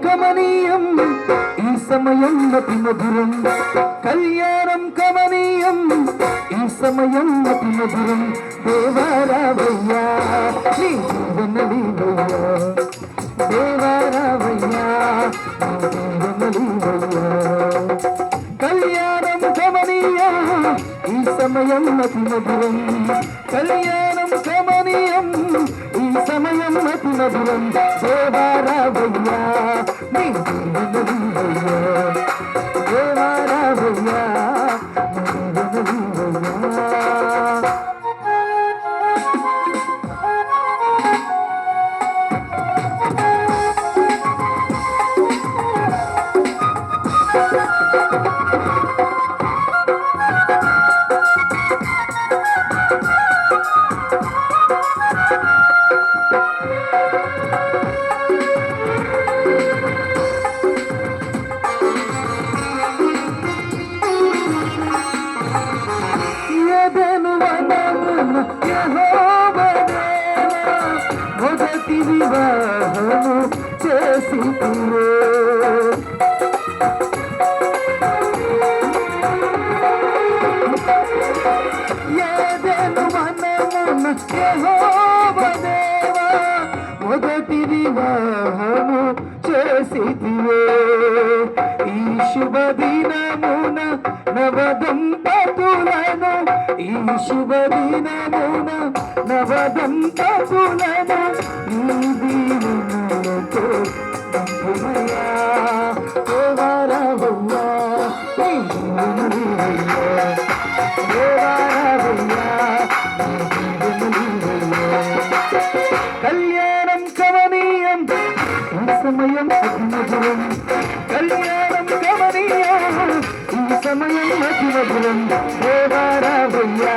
కమనీయం ఈ సమయం అతి మధురం, కళ్యాణం కమనీయం ఈ సమయం అతి మధురం. దేవారావయ్యా నీ జీవనలీవయ్యా, దేవారావయ్యా నీ జీవనలీవయ్యా. కళ్యాణం కమనీయం ఈ సమయం అతి మధురం, కళ్యాణం కమనీయం ఈ సమయం అతి మధురం. దేవారావయ్యా నీ జీవనలీవయ్యా, దేవారావయ్యా నీ జీవనలీవయ్యా. మొదటి వివాహము చేసి ఏదెను మనమున యెహోవా దేవా మొదటి వివాహము చేసి ఈ శుభదినమున నవదంపతులను, ఈ శుభదినమున నవదంపతులను నీ దీవెనలతో నింపుమయ్యా. దేవారావయ్యా నీ జీవనలీవయ్యా, దేవారావయ్యా నీ జీవనలీవయ్యా. కళ్యాణం కమనీయం ఈ సమయం అతి మధురం, కళ్యాణం కమనీయం ఈ సమయం అతి మధురం. దేవారావయ్యా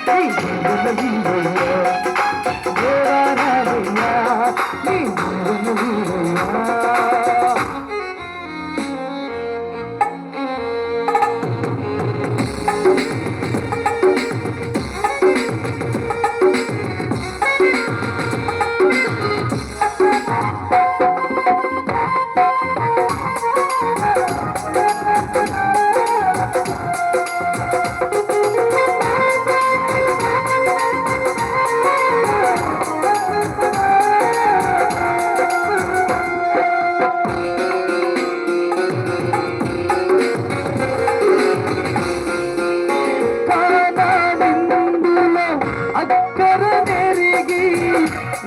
నీ జీవనలీవయ్యా, దేవారావయ్యా నీ జీవనలీవయ్యా.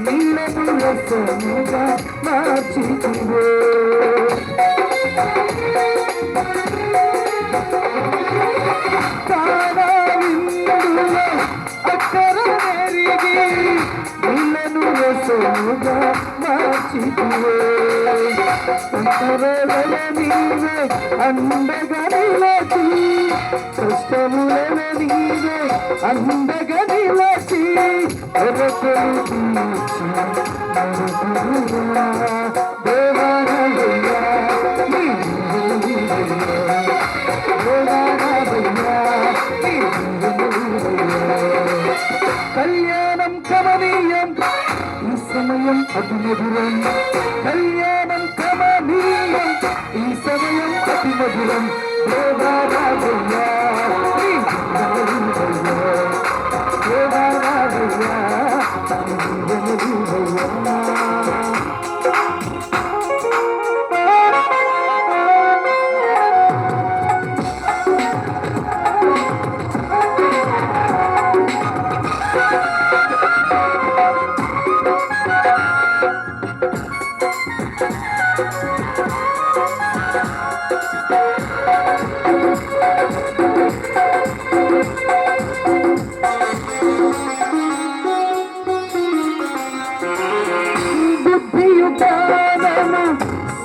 నీళ్ళను రసముగా మార్చితివే, కానావిందులో అక్కర నెరిగి నీళ్ళను రసముగా మార్చితివే. అంతరవల నీవే అండగా నిలచి, కష్టముల నీవే అండగా నిలచి ఎరకలు తీర్చి దేవారావయ్యా నీ జీవనలీవయ్యా, దేవారావయ్యా నీ జీవనలీవయ్యా. కళ్యాణం కమనీయం ఈ సమయం అతి మధురం, కళ్యాణం కమనీయం ఈ సమయం అతి మధురం. దేవారావయ్యా నీ జీవనలీవయ్యా, దేవారావయ్యా నీ జీవనలీవయ్యా.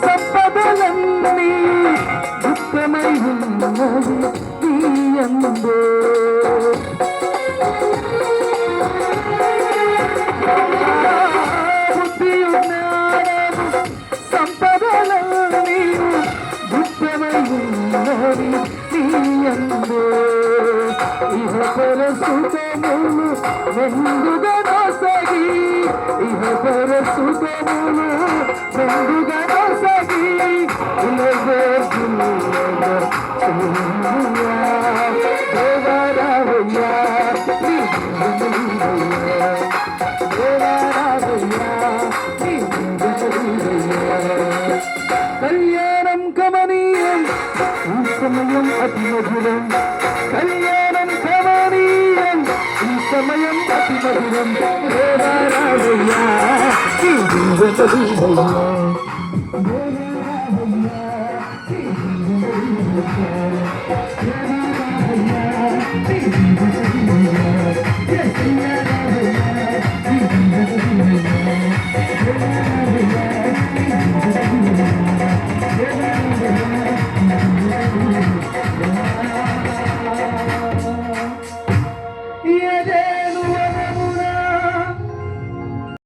సంపదలన్నీ గుప్తమై ఉన్నది నీయందే, బుద్ధియు జ్ఞానము సంపదలన్నీ గుప్తమై ఉన్నది నీయందే. ఇహ పరసుతములు మెండుగా నొసగి, ఇహ పరసుతములు మెండుగా నొసగి సమయం అతి మధురం కళ్యాణం కమనీయం ఈ సమయం అతి మధురం దేవా రావయ్యా ఈ దీవెనలు